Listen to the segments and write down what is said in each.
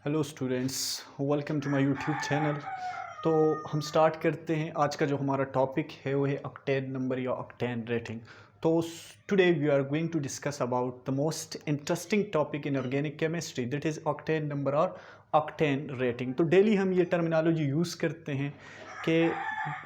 Hello students, welcome to my YouTube channel. तो हम start करते हैं। आज का जो हमारा टॉपिक है वो है ऑक्टेन नंबर या ऑक्टेन रेटिंग। तो today we are going to discuss about the most interesting topic in organic chemistry, that is octane number और ऑक्टेन रेटिंग। तो डेली हम ये टर्मिनोलॉजी यूज़ करते हैं कि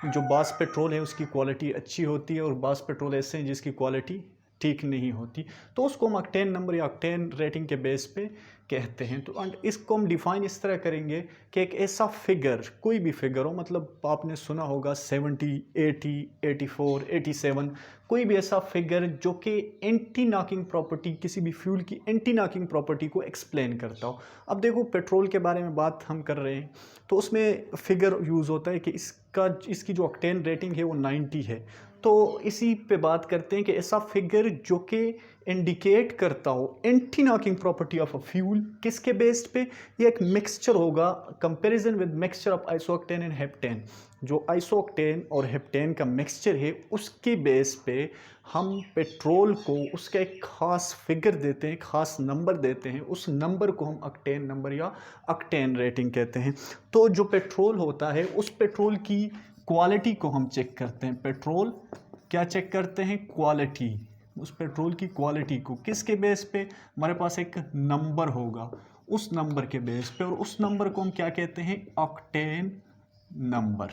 जो बास पेट्रोल है उसकी क्वालिटी अच्छी होती है और बास पेट्रोल ऐसे हैं जिसकी क्वालिटी ठीक नहीं होती, तो उसको हम ऑक्टेन नंबर या ऑक्टेन रेटिंग के बेस पे कहते हैं। तो इसको हम डिफाइन इस तरह करेंगे कि एक ऐसा फिगर, कोई भी फिगर हो, मतलब आपने सुना होगा 70, 80, 84, 87, कोई भी ऐसा फिगर जो कि एंटी नॉकिंग प्रॉपर्टी, किसी भी फ्यूल की एंटी नॉकिंग प्रॉपर्टी को एक्सप्लेन करता हो। अब देखो, पेट्रोल के बारे में बात हम कर रहे हैं तो उसमें फिगर यूज़ होता है कि इसकी जो ऑक्टेन रेटिंग है वो 90 है। तो इसी पे बात करते हैं कि ऐसा फिगर जो कि इंडिकेट करता हो anti knocking property of a fuel, किसके बेस्ड पे? ये एक मिक्सचर होगा, comparison with mixture of isooctane and heptane. जो आइसोऑक्टेन और हेप्टेन का मिक्सचर है उसके बेस पे हम पेट्रोल को उसका एक ख़ास फिगर देते हैं, ख़ास नंबर देते हैं। उस नंबर को हम ऑक्टेन नंबर या ऑक्टेन रेटिंग कहते हैं। तो जो पेट्रोल होता है, उस पेट्रोल की क्वालिटी को हम चेक करते हैं। पेट्रोल क्या चेक करते हैं? क्वालिटी। उस पेट्रोल की क्वालिटी को किसके बेस पे? हमारे पास एक नंबर होगा, उस नंबर के बेस पे, और उस नंबर को हम क्या कहते हैं? Octane number.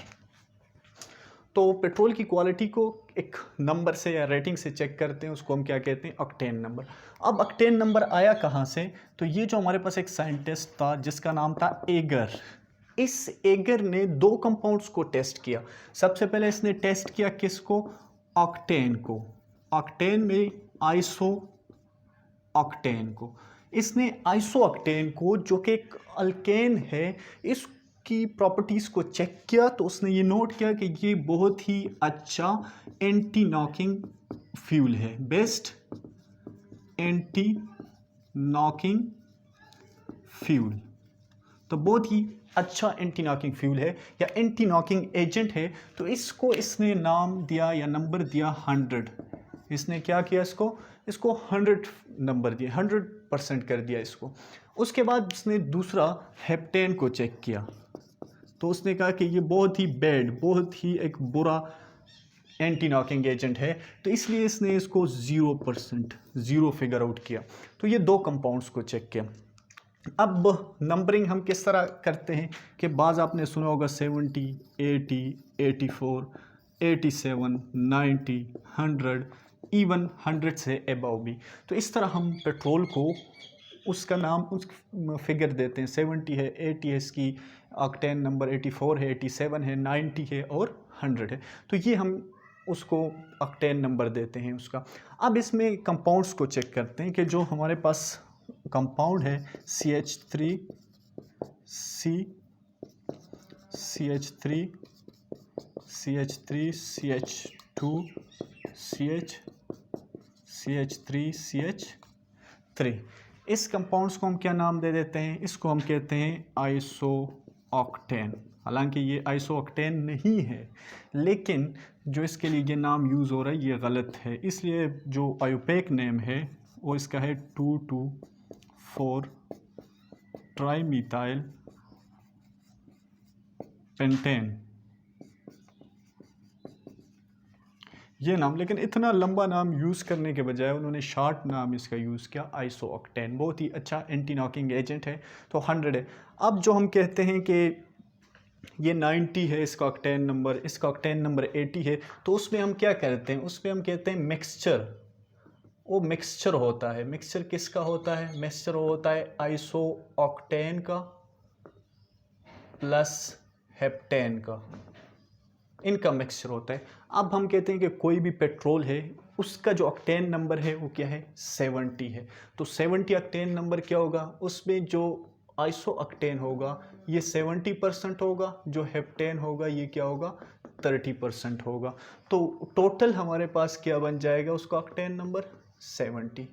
तो पेट्रोल की क्वालिटी को एक नंबर से या रेटिंग से चेक करते हैं, उसको हम क्या कहते हैं? Octane number. अब ऑक्टेन नंबर आया कहाँ से? तो ये जो हमारे पास एक साइंटिस्ट था जिसका नाम था एगर, इस एगर ने दो कंपाउंड्स को टेस्ट किया। सबसे पहले इसने टेस्ट किया किसको? ऑक्टेन को। ऑक्टेन में आइसो ऑक्टेन को। इसने आइसो ऑक्टेन को, जो कि एक अल्केन है, इसकी प्रॉपर्टीज़ को चेक किया। तो उसने ये नोट किया कि ये बहुत ही अच्छा एंटी नॉकिंग फ्यूल है, बेस्ट एंटी नॉकिंग फ्यूल। तो बहुत ही अच्छा एंटी नॉकिंग फ्यूल है या एंटी नॉकिंग एजेंट है। तो इसको इसने नाम दिया या नंबर दिया 100। इसने क्या किया? इसको 100 नंबर दिया, 100% कर दिया इसको। उसके बाद उसने दूसरा हेप्टेन को चेक किया। तो उसने कहा कि ये बहुत ही बैड, बहुत ही एक बुरा एंटी नॉकिंग एजेंट है, तो इसलिए इसने इसको 0%, ज़ीरो फिगर आउट किया। तो ये दो कंपाउंड्स को चेक किया। अब नंबरिंग हम किस तरह करते हैं कि बाज़ आपने सुना होगा 70, 80, 84, 87, 90, 100, इवन 100 से अबव भी। तो इस तरह हम पेट्रोल को उसका नाम, उस फिगर देते हैं। 70 है, 80 है, इसकी ऑक्टेन नंबर 84 है, 87 है, 90 है और 100 है। तो ये हम उसको ऑक्टेन नंबर देते हैं उसका। अब इसमें कंपाउंड्स को चेक करते हैं कि जो हमारे पास कंपाउंड है CH3, CH3, CH2, CH3, CH3, इस कंपाउंड्स को हम क्या नाम दे देते हैं? इसको हम कहते हैं आइसो ऑक्टेन। हालांकि ये आइसो ऑक्टेन नहीं है, लेकिन जो इसके लिए ये नाम यूज़ हो रहा है ये गलत है, इसलिए जो आयुपेक नेम है वो इसका है 2,2,4 ट्राईमीथाइल पेंटेन, ये नाम। लेकिन इतना लंबा नाम यूज़ करने के बजाय उन्होंने शॉर्ट नाम इसका यूज़ किया, आइसो ऑक्टेन। बहुत ही अच्छा एंटी नॉकिंग एजेंट है। तो 100 है। अब जो हम कहते हैं कि ये 90 है इसका ऑक्टेन नंबर, इसका ऑक्टेन नंबर 80 है, तो उसमें हम क्या करते हैं? उसमें हम कहते हैं मिक्सचर। वो मिक्सचर होता है। मिक्सचर किसका होता है? मिक्सचर होता है आइसो ऑक्टेन का प्लस हेप्टेन का, इनका मिक्सचर होता है। अब हम कहते हैं कि कोई भी पेट्रोल है, उसका जो ऑक्टेन नंबर है वो क्या है? 70 है। तो 70 ऑक्टेन नंबर क्या होगा? उसमें जो आइसो ऑक्टेन होगा ये 70% होगा, जो हेप्टेन होगा ये क्या होगा? 30% होगा। तो टोटल हमारे पास क्या बन जाएगा? उसका ऑक्टेन नंबर 70।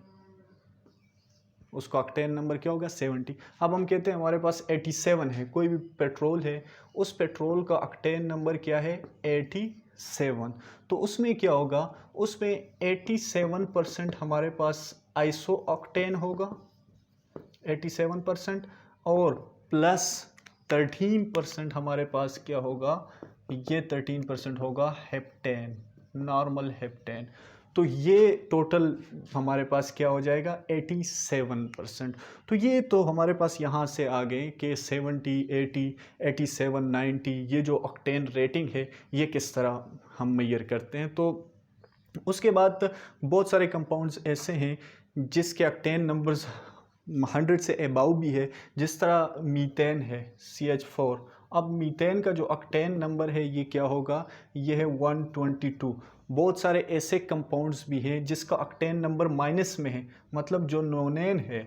उसका ऑक्टेन नंबर क्या होगा? 70। अब हम कहते हैं हमारे पास 87 है, कोई भी पेट्रोल है, उस पेट्रोल का ऑक्टेन नंबर क्या है? 87। तो उसमें क्या होगा? उसमें 87% हमारे पास आइसो ऑक्टेन होगा, 87%, और प्लस 13% हमारे पास क्या होगा, ये 13% होगा हेप्टेन, नॉर्मल हेप्टेन। तो ये टोटल हमारे पास क्या हो जाएगा 87%। तो ये तो हमारे पास यहाँ से आ गए कि 70, 80, 87, 90 ये जो ऑक्टेन रेटिंग है ये किस तरह हम मेजर करते हैं। तो उसके बाद बहुत सारे कंपाउंड्स ऐसे हैं जिसके ऑक्टेन नंबर्स 100 से अबाव भी है, जिस तरह मीथेन है CH4। अब मीथेन का जो ऑक्टेन नंबर है ये क्या होगा, ये है 122। बहुत सारे ऐसे कंपाउंड्स भी हैं जिसका ऑक्टेन नंबर माइनस में है, मतलब जो नोनेन है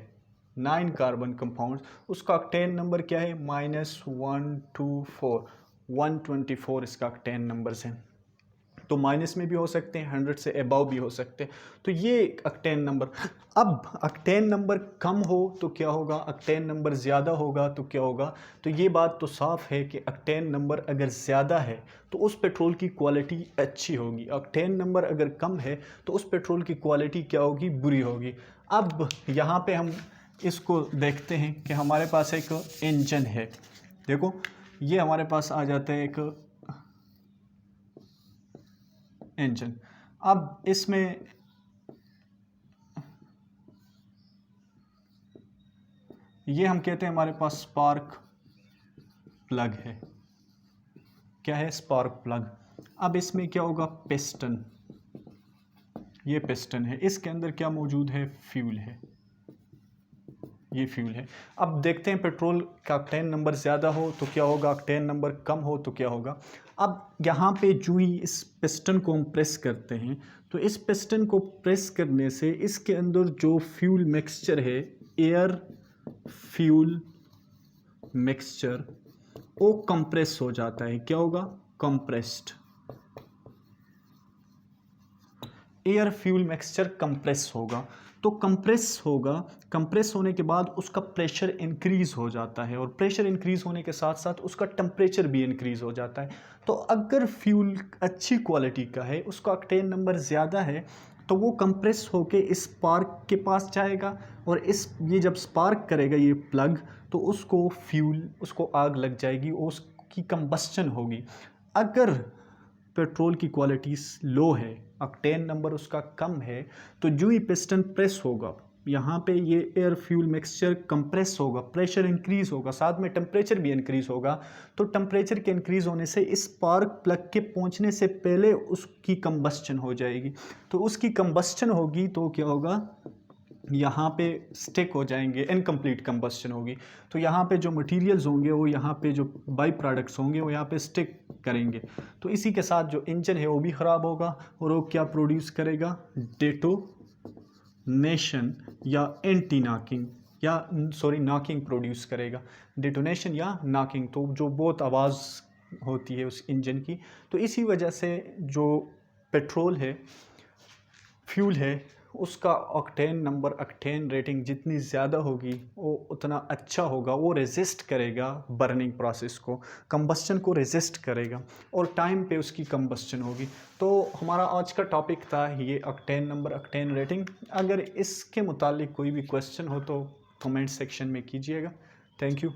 9 कार्बन कंपाउंड उसका ऑक्टेन नंबर क्या है -124, 124 इसका ऑक्टेन नंबर्स हैं। तो माइनस में भी हो सकते हैं, 100 से अबव भी हो सकते हैं। तो ये ऑक्टेन नंबर। अब ऑक्टेन नंबर कम हो तो क्या होगा, ऑक्टेन नंबर ज़्यादा होगा तो क्या होगा। तो ये बात तो साफ़ है कि ऑक्टेन नंबर अगर ज़्यादा है तो उस पेट्रोल की क्वालिटी अच्छी होगी, ऑक्टेन नंबर अगर कम है तो उस पेट्रोल की क्वालिटी क्या होगी, बुरी होगी। अब यहाँ पे हम इसको देखते हैं कि हमारे पास एक इंजन है, देखो ये हमारे पास आ जाता है एक इंजन। अब इसमें ये हम कहते हैं हमारे पास स्पार्क प्लग है, क्या है, स्पार्क प्लग। अब इसमें क्या होगा, पिस्टन, ये पिस्टन है, इसके अंदर क्या मौजूद है, फ्यूल है, ये फ्यूल है। अब देखते हैं पेट्रोल का ऑक्टेन नंबर ज़्यादा हो तो क्या होगा, ऑक्टेन नंबर कम हो तो क्या होगा। अब यहाँ पे जो ही इस पिस्टन को हम प्रेस करते हैं तो इस पिस्टन को प्रेस करने से इसके अंदर जो फ्यूल मिक्सचर है, एयर फ्यूल मिक्सचर, वो कंप्रेस हो जाता है, क्या होगा, compressed. Air fuel mixture compress होगा, तो कंप्रेस होगा, कंप्रेस होने के बाद उसका प्रेशर इंक्रीज हो जाता है और प्रेशर इंक्रीज होने के साथ साथ उसका टेम्परेचर भी इंक्रीज हो जाता है। तो अगर फ्यूल अच्छी क्वालिटी का है, उसका ऑक्टेन नंबर ज़्यादा है, तो वो कंप्रेस होके इस स्पार्क के पास जाएगा और ये जब स्पार्क करेगा ये प्लग, तो उसको फ्यूल, उसको आग लग जाएगी और उसकी कंबस्चन होगी। अगर पेट्रोल की क्वालिटी लो है, ऑक्टेन नंबर उसका कम है, तो जो ही पिस्टन प्रेस होगा यहाँ पे ये एयर फ्यूल मिक्सचर कंप्रेस होगा, प्रेशर इंक्रीज होगा, साथ में टेम्परेचर भी इंक्रीज होगा। तो टेम्परेचर के इंक्रीज होने से इस स्पार्क प्लग के पहुँचने से पहले उसकी कंबस्चन हो जाएगी। तो उसकी कंबस्चन होगी तो क्या होगा, यहाँ पे स्टिक हो जाएंगे, इनकम्प्लीट कंबस्चन होगी। तो यहाँ पे जो मटेरियल्स होंगे वो, यहाँ पे जो बाई प्रोडक्ट्स होंगे वो यहाँ पे स्टिक करेंगे। तो इसी के साथ जो इंजन है वो भी ख़राब होगा और वो क्या प्रोड्यूस करेगा, डेटोनेशन या एंटी नॉकिंग, या सॉरी नॉकिंग प्रोड्यूस करेगा, डेटोनेशन या नॉकिंग, तो जो बहुत आवाज़ होती है उस इंजन की। तो इसी वजह से जो पेट्रोल है, फ्यूल है, उसका ऑक्टेन नंबर, ऑक्टेन रेटिंग जितनी ज़्यादा होगी वो उतना अच्छा होगा, वो रेजिस्ट करेगा बर्निंग प्रोसेस को, कंबस्चन को रेजिस्ट करेगा और टाइम पे उसकी कंबस्चन होगी। तो हमारा आज का टॉपिक था ये ऑक्टेन नंबर, ऑक्टेन रेटिंग। अगर इसके मुतालिक कोई भी क्वेश्चन हो तो कमेंट सेक्शन में कीजिएगा। Thank you.